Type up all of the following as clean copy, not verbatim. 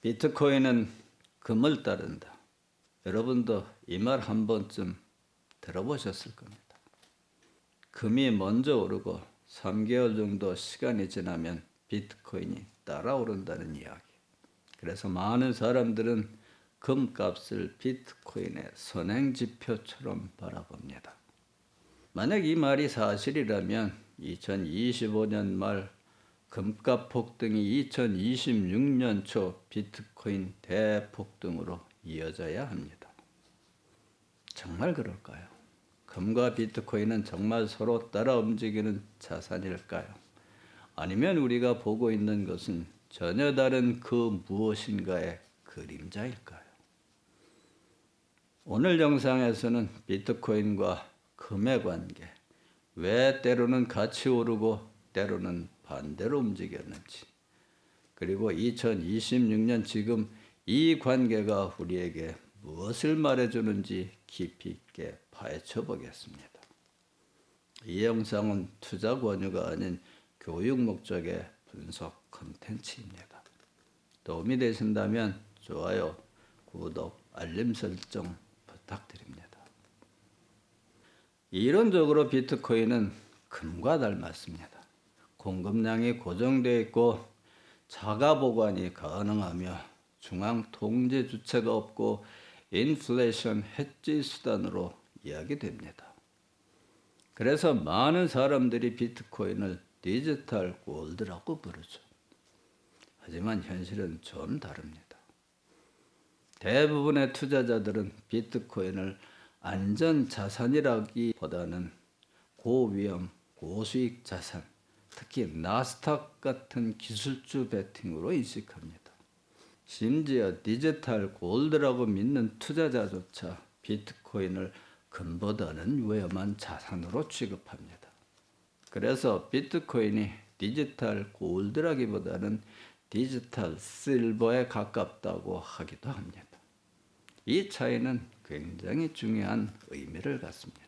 비트코인은 금을 따른다. 여러분도 이 말 한 번쯤 들어보셨을 겁니다. 금이 먼저 오르고 3개월 정도 시간이 지나면 비트코인이 따라오른다는 이야기. 그래서 많은 사람들은 금값을 비트코인의 선행지표처럼 바라봅니다. 만약 이 말이 사실이라면 2025년 말 금값 폭등이 2026년 초 비트코인 대폭등으로 이어져야 합니다. 정말 그럴까요? 금과 비트코인은 정말 서로 따라 움직이는 자산일까요? 아니면 우리가 보고 있는 것은 전혀 다른 그 무엇인가의 그림자일까요? 오늘 영상에서는 비트코인과 금의 관계, 왜 때로는 같이 오르고 때로는 반대로 움직였는지, 그리고 2026년 지금 이 관계가 우리에게 무엇을 말해주는지 깊이 있게 파헤쳐 보겠습니다. 이 영상은 투자 권유가 아닌 교육 목적의 분석 콘텐츠입니다. 도움이 되신다면 좋아요, 구독, 알림 설정 부탁드립니다. 이론적으로 비트코인은 금과 닮았습니다. 공급량이 고정되어 있고 자가 보관이 가능하며 중앙 통제 주체가 없고 인플레이션 해지 수단으로 이야기됩니다. 그래서 많은 사람들이 비트코인을 디지털 골드라고 부르죠. 하지만 현실은 좀 다릅니다. 대부분의 투자자들은 비트코인을 안전 자산이라기보다는 고위험, 고수익 자산, 특히 나스닥 같은 기술주 베팅으로 인식합니다. 심지어 디지털 골드라고 믿는 투자자조차 비트코인을 금보다는 위험한 자산으로 취급합니다. 그래서 비트코인이 디지털 골드라기보다는 디지털 실버에 가깝다고 하기도 합니다. 이 차이는 굉장히 중요한 의미를 갖습니다.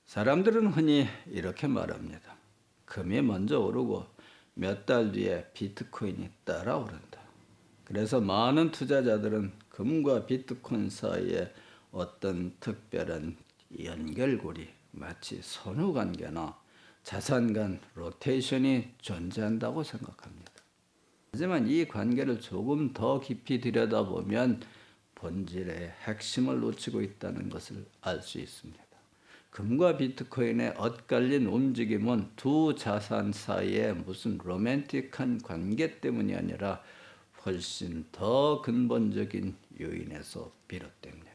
사람들은 흔히 이렇게 말합니다. 금이 먼저 오르고 몇 달 뒤에 비트코인이 따라오른다. 그래서 많은 투자자들은 금과 비트코인 사이에 어떤 특별한 연결고리, 마치 선후관계나 자산 간 로테이션이 존재한다고 생각합니다. 하지만 이 관계를 조금 더 깊이 들여다보면 본질의 핵심을 놓치고 있다는 것을 알 수 있습니다. 금과 비트코인의 엇갈린 움직임은 두 자산 사이에 무슨 로맨틱한 관계 때문이 아니라 훨씬 더 근본적인 요인에서 비롯됩니다.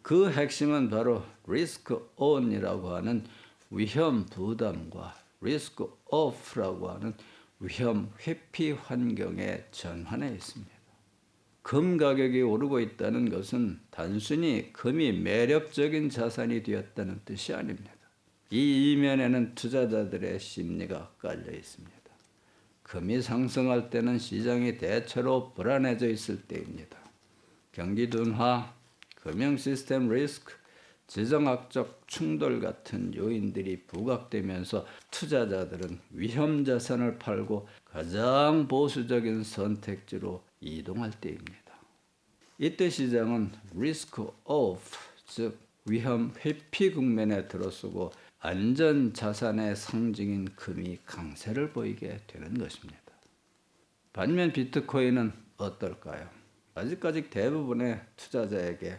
그 핵심은 바로 리스크 온이라고 하는 위험 부담과 리스크 오프라고 하는 위험 회피 환경의 전환에 있습니다. 금 가격이 오르고 있다는 것은 단순히 금이 매력적인 자산이 되었다는 뜻이 아닙니다. 이 이면에는 투자자들의 심리가 깔려 있습니다. 금이 상승할 때는 시장이 대체로 불안해져 있을 때입니다. 경기 둔화, 금융 시스템 리스크, 지정학적 충돌 같은 요인들이 부각되면서 투자자들은 위험 자산을 팔고 가장 보수적인 선택지로 이동할 때입니다. 이때 시장은 리스크 오프, 즉 위험 회피 국면에 들어서고 안전 자산의 상징인 금이 강세를 보이게 되는 것입니다. 반면 비트코인은 어떨까요? 아직까지 대부분의 투자자에게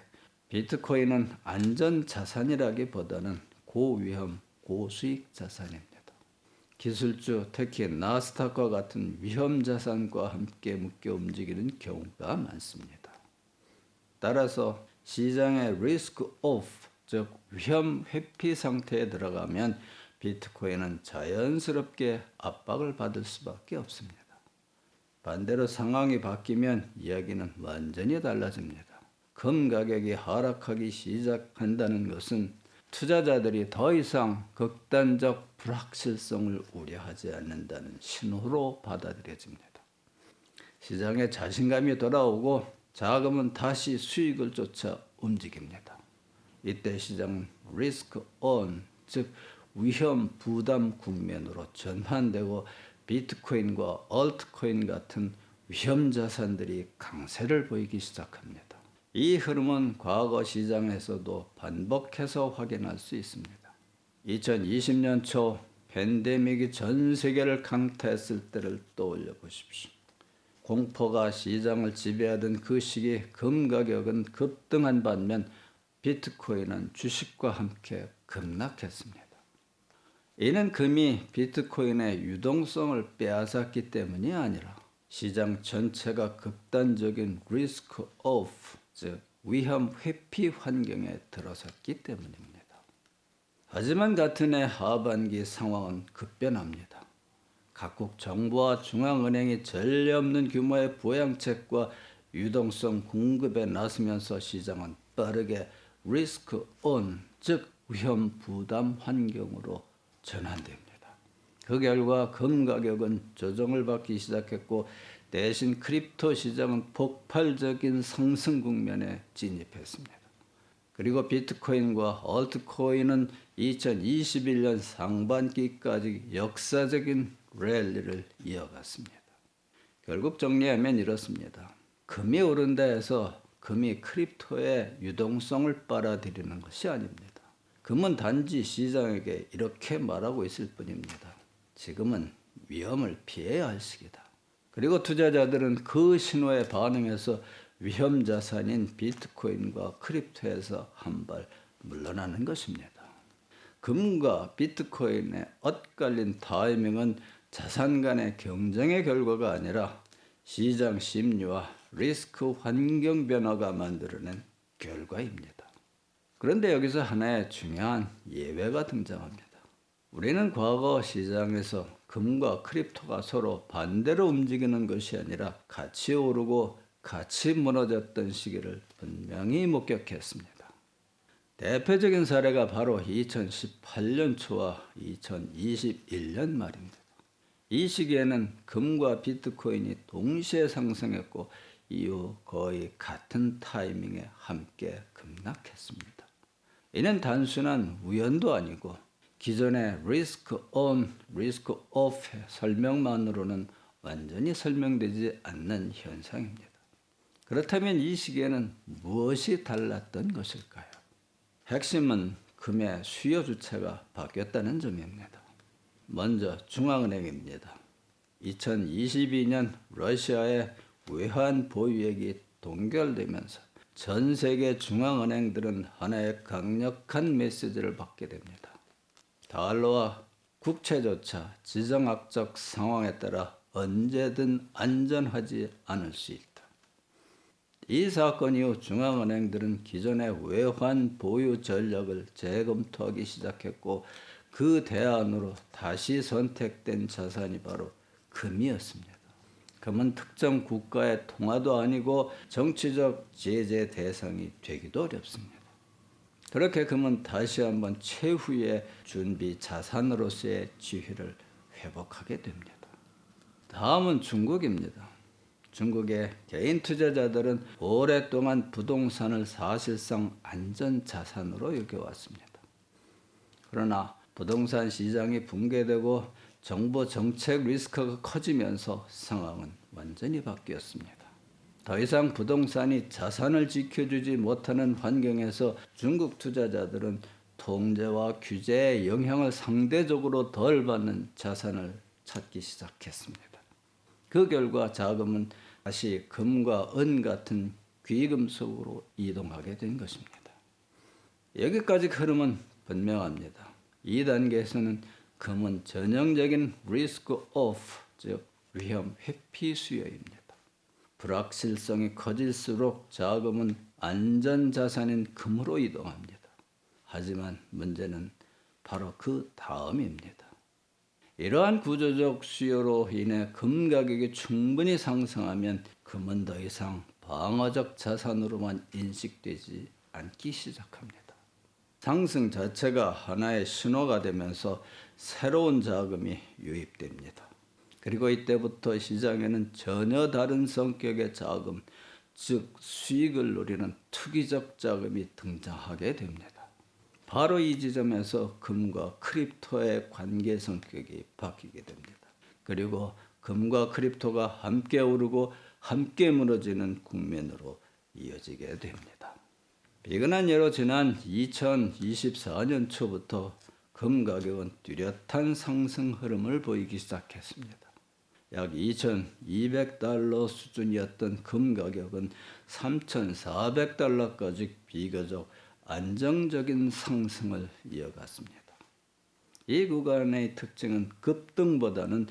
비트코인은 안전 자산이라기보다는 고위험, 고수익 자산입니다. 기술주, 특히 나스닥과 같은 위험 자산과 함께 묶여 움직이는 경우가 많습니다. 따라서 시장의 리스크 오프, 즉 위험 회피 상태에 들어가면 비트코인은 자연스럽게 압박을 받을 수밖에 없습니다. 반대로 상황이 바뀌면 이야기는 완전히 달라집니다. 금 가격이 하락하기 시작한다는 것은 투자자들이 더 이상 극단적 불확실성을 우려하지 않는다는 신호로 받아들여집니다. 시장에 자신감이 돌아오고 자금은 다시 수익을 쫓아 움직입니다. 이때 시장은 리스크 온, 즉 위험 부담 국면으로 전환되고 비트코인과 얼트코인 같은 위험 자산들이 강세를 보이기 시작합니다. 이 흐름은 과거 시장에서도 반복해서 확인할 수 있습니다. 2020년 초 팬데믹이 전 세계를 강타했을 때를 떠올려 보십시오. 공포가 시장을 지배하던 그 시기 금 가격은 급등한 반면 비트코인은 주식과 함께 급락했습니다. 이는 금이 비트코인의 유동성을 빼앗았기 때문이 아니라 시장 전체가 극단적인 리스크 오프, 즉 위험 회피 환경에 들어섰기 때문입니다. 하지만 같은 해 하반기 상황은 급변합니다. 각국 정부와 중앙은행이 전례 없는 규모의 부양책과 유동성 공급에 나서면서 시장은 빠르게 리스크 온, 즉 위험 부담 환경으로 전환됩니다. 그 결과 금 가격은 조정을 받기 시작했고 대신 크립토 시장은 폭발적인 상승 국면에 진입했습니다. 그리고 비트코인과 얼트코인은 2021년 상반기까지 역사적인 랠리를 이어갔습니다. 결국 정리하면 이렇습니다. 금이 오른다 해서 금이 크립토의 유동성을 빨아들이는 것이 아닙니다. 금은 단지 시장에게 이렇게 말하고 있을 뿐입니다. 지금은 위험을 피해야 할 시기다. 그리고 투자자들은 그 신호에 반응해서 위험 자산인 비트코인과 크립토에서 한 발 물러나는 것입니다. 금과 비트코인의 엇갈린 타이밍은 자산 간의 경쟁의 결과가 아니라 시장 심리와 리스크 환경 변화가 만들어낸 결과입니다. 그런데 여기서 하나의 중요한 예외가 등장합니다. 우리는 과거 시장에서 금과 크립토가 서로 반대로 움직이는 것이 아니라 같이 오르고 같이 무너졌던 시기를 분명히 목격했습니다. 대표적인 사례가 바로 2018년 초와 2021년 말입니다. 이 시기에는 금과 비트코인이 동시에 상승했고 이후 거의 같은 타이밍에 함께 급락했습니다. 이는 단순한 우연도 아니고 기존의 리스크 온, 리스크 오프의 설명만으로는 완전히 설명되지 않는 현상입니다. 그렇다면 이 시기에는 무엇이 달랐던 것일까요? 핵심은 금의 수요 주체가 바뀌었다는 점입니다. 먼저 중앙은행입니다. 2022년 러시아의 외환 보유액이 동결되면서 전 세계 중앙은행들은 하나의 강력한 메시지를 받게 됩니다. 달러와 국채조차 지정학적 상황에 따라 언제든 안전하지 않을 수 있다. 이 사건 이후 중앙은행들은 기존의 외환 보유 전략을 재검토하기 시작했고 그 대안으로 다시 선택된 자산이 바로 금이었습니다. 금은 특정 국가의 통화도 아니고 정치적 제재 대상이 되기도 어렵습니다. 그렇게 금은 다시 한번 최후의 준비 자산으로서의 지위를 회복하게 됩니다. 다음은 중국입니다. 중국의 개인 투자자들은 오랫동안 부동산을 사실상 안전자산으로 여겨왔습니다. 그러나 부동산 시장이 붕괴되고 정부 정책 리스크가 커지면서 상황은 완전히 바뀌었습니다. 더 이상 부동산이 자산을 지켜주지 못하는 환경에서 중국 투자자들은 통제와 규제의 영향을 상대적으로 덜 받는 자산을 찾기 시작했습니다. 그 결과 자금은 다시 금과 은 같은 귀금속으로 이동하게 된 것입니다. 여기까지 흐름은 분명합니다. 이 단계에서는 금은 전형적인 리스크 오프, 즉 위험 회피 수요입니다. 불확실성이 커질수록 자금은 안전자산인 금으로 이동합니다. 하지만 문제는 바로 그 다음입니다. 이러한 구조적 수요로 인해 금 가격이 충분히 상승하면 금은 더 이상 방어적 자산으로만 인식되지 않기 시작합니다. 상승 자체가 하나의 신호가 되면서 새로운 자금이 유입됩니다. 그리고 이때부터 시장에는 전혀 다른 성격의 자금, 즉 수익을 노리는 투기적 자금이 등장하게 됩니다. 바로 이 지점에서 금과 크립토의 관계 성격이 바뀌게 됩니다. 그리고 금과 크립토가 함께 오르고 함께 무너지는 국면으로 이어지게 됩니다. 비근한 예로 지난 2024년 초부터 금 가격은 뚜렷한 상승 흐름을 보이기 시작했습니다. 약 2,200달러 수준이었던 금 가격은 3,400달러까지 비교적 안정적인 상승을 이어갔습니다. 이 구간의 특징은 급등보다는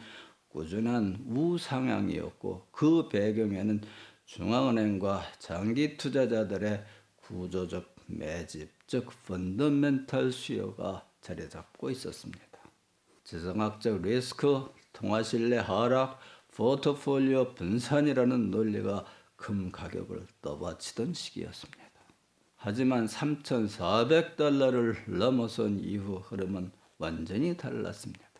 꾸준한 우상향이었고 그 배경에는 중앙은행과 장기 투자자들의 구조적 매집, 즉 펀더멘탈 수요가 자리 잡고 있었습니다. 지정학적 리스크, 통화신뢰 하락, 포트폴리오 분산이라는 논리가 금 가격을 떠받치던 시기였습니다. 하지만 3,400달러를 넘어선 이후 흐름은 완전히 달랐습니다.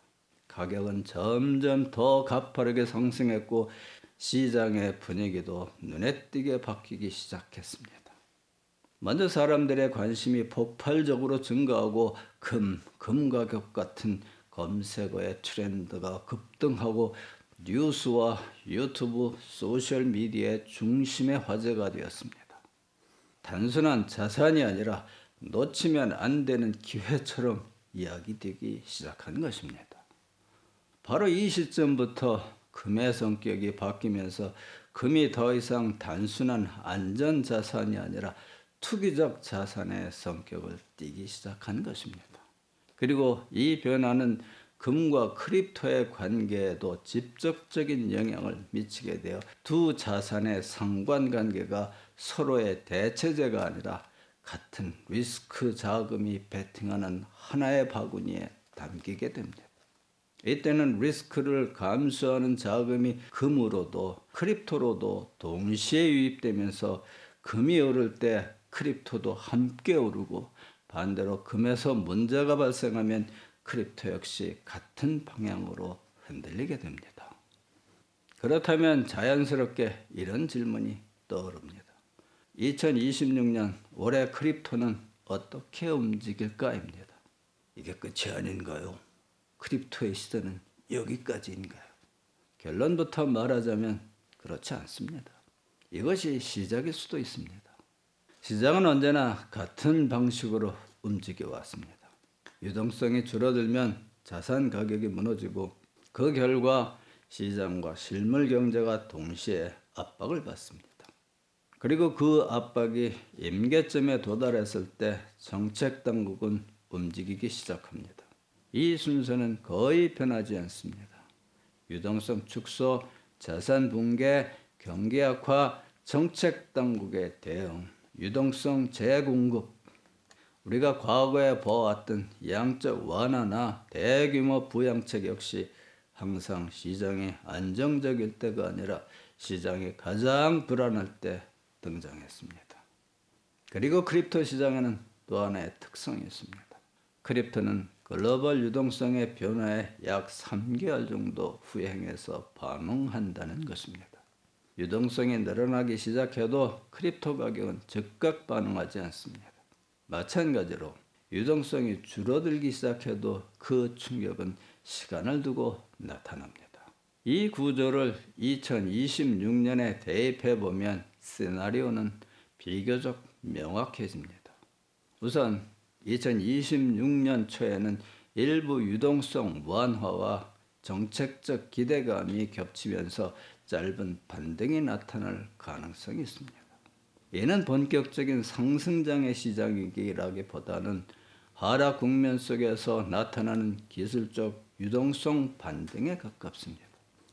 가격은 점점 더 가파르게 상승했고 시장의 분위기도 눈에 띄게 바뀌기 시작했습니다. 먼저 사람들의 관심이 폭발적으로 증가하고 금 가격 같은 검색어의 트렌드가 급등하고 뉴스와 유튜브, 소셜미디어의 중심의 화제가 되었습니다. 단순한 자산이 아니라 놓치면 안 되는 기회처럼 이야기되기 시작한 것입니다. 바로 이 시점부터 금의 성격이 바뀌면서 금이 더 이상 단순한 안전자산이 아니라 투기적 자산의 성격을 띠기 시작한 것입니다. 그리고 이 변화는 금과 크립토의 관계에도 직접적인 영향을 미치게 되어 두 자산의 상관관계가 서로의 대체제가 아니라 같은 리스크 자금이 베팅하는 하나의 바구니에 담기게 됩니다. 이때는 리스크를 감수하는 자금이 금으로도 크립토로도 동시에 유입되면서 금이 오를 때 크립토도 함께 오르고 반대로 금에서 문제가 발생하면 크립토 역시 같은 방향으로 흔들리게 됩니다. 그렇다면 자연스럽게 이런 질문이 떠오릅니다. 2026년 올해 크립토는 어떻게 움직일까입니다. 이게 끝이 아닌가요? 크립토의 시대는 여기까지인가요? 결론부터 말하자면 그렇지 않습니다. 이것이 시작일 수도 있습니다. 시장은 언제나 같은 방식으로 움직여 왔습니다. 유동성이 줄어들면 자산 가격이 무너지고 그 결과 시장과 실물 경제가 동시에 압박을 받습니다. 그리고 그 압박이 임계점에 도달했을 때 정책 당국은 움직이기 시작합니다. 이 순서는 거의 변하지 않습니다. 유동성 축소, 자산 붕괴, 경기 악화, 정책 당국의 대응, 유동성 재공급, 우리가 과거에 보아왔던 양적 완화나 대규모 부양책 역시 항상 시장이 안정적일 때가 아니라 시장이 가장 불안할 때 등장했습니다. 그리고 크립토 시장에는 또 하나의 특성이 있습니다. 크립토는 글로벌 유동성의 변화에 약 3개월 정도 후행해서 반응한다는 것입니다. 유동성이 늘어나기 시작해도 크립토 가격은 즉각 반응하지 않습니다. 마찬가지로 유동성이 줄어들기 시작해도 그 충격은 시간을 두고 나타납니다. 이 구조를 2026년에 대입해 보면 시나리오는 비교적 명확해집니다. 우선 2026년 초에는 일부 유동성 완화와 정책적 기대감이 겹치면서 짧은 반등이 나타날 가능성이 있습니다. 이는 본격적인 상승장의 시작이라기보다는 하락 국면 속에서 나타나는 기술적 유동성 반등에 가깝습니다.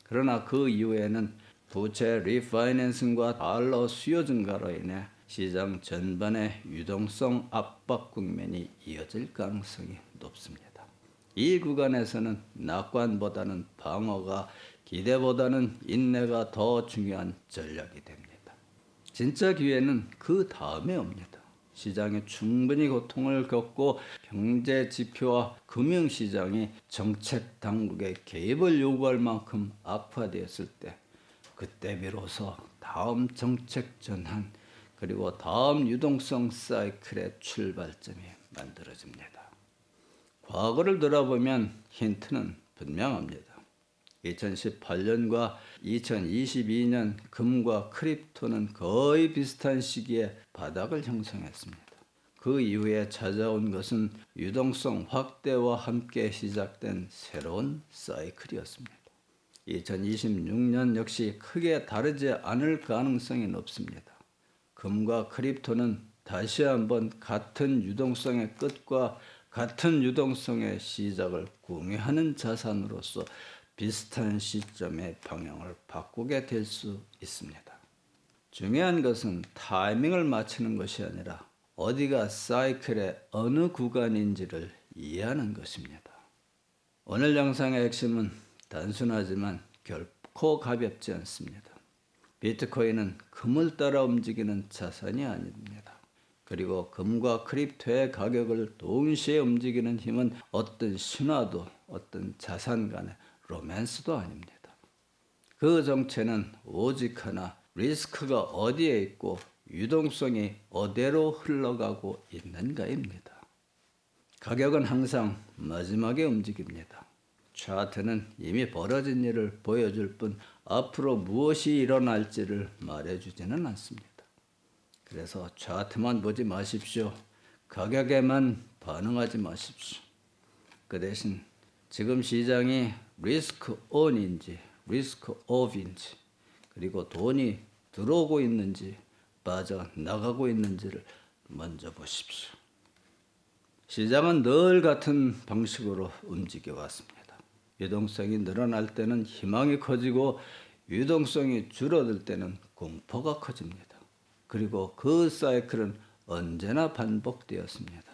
그러나 그 이후에는 부채 리파이낸싱과 달러 수요 증가로 인해 시장 전반의 유동성 압박 국면이 이어질 가능성이 높습니다. 이 구간에서는 낙관보다는 방어가, 기대보다는 인내가 더 중요한 전략이 됩니다. 진짜 기회는 그 다음에 옵니다. 시장이 충분히 고통을 겪고 경제 지표와 금융시장이 정책 당국의 개입을 요구할 만큼 악화되었을 때, 그때 비로소 다음 정책 전환 그리고 다음 유동성 사이클의 출발점이 만들어집니다. 과거를 돌아보면 힌트는 분명합니다. 2018년과 2022년 금과 크립토는 거의 비슷한 시기에 바닥을 형성했습니다. 그 이후에 찾아온 것은 유동성 확대와 함께 시작된 새로운 사이클이었습니다. 2026년 역시 크게 다르지 않을 가능성이 높습니다. 금과 크립토는 다시 한번 같은 유동성의 끝과 같은 유동성의 시작을 공유하는 자산으로서 비슷한 시점에 방향을 바꾸게 될 수 있습니다. 중요한 것은 타이밍을 맞추는 것이 아니라 어디가 사이클의 어느 구간인지를 이해하는 것입니다. 오늘 영상의 핵심은 단순하지만 결코 가볍지 않습니다. 비트코인은 금을 따라 움직이는 자산이 아닙니다. 그리고 금과 크립토의 가격을 동시에 움직이는 힘은 어떤 신화도 어떤 자산 간의 로맨스도 아닙니다. 그 정체는 오직 하나, 리스크가 어디에 있고 유동성이 어디로 흘러가고 있는가입니다. 가격은 항상 마지막에 움직입니다. 차트는 이미 벌어진 일을 보여줄 뿐 앞으로 무엇이 일어날지를 말해주지는 않습니다. 그래서 차트만 보지 마십시오. 가격에만 반응하지 마십시오. 그 대신 지금 시장이 리스크 온인지 리스크 오프인지 그리고 돈이 들어오고 있는지 빠져나가고 있는지를 먼저 보십시오. 시장은 늘 같은 방식으로 움직여 왔습니다. 유동성이 늘어날 때는 희망이 커지고 유동성이 줄어들 때는 공포가 커집니다. 그리고 그 사이클은 언제나 반복되었습니다.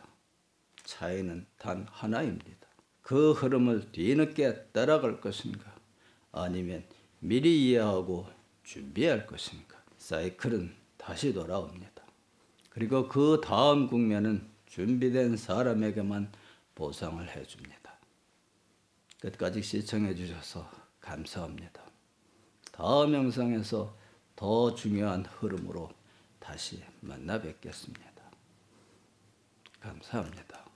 차이는 단 하나입니다. 그 흐름을 뒤늦게 따라갈 것인가 아니면 미리 이해하고 준비할 것인가. 사이클은 다시 돌아옵니다. 그리고 그 다음 국면은 준비된 사람에게만 보상을 해줍니다. 끝까지 시청해 주셔서 감사합니다. 다음 영상에서 더 중요한 흐름으로 다시 만나 뵙겠습니다. 감사합니다.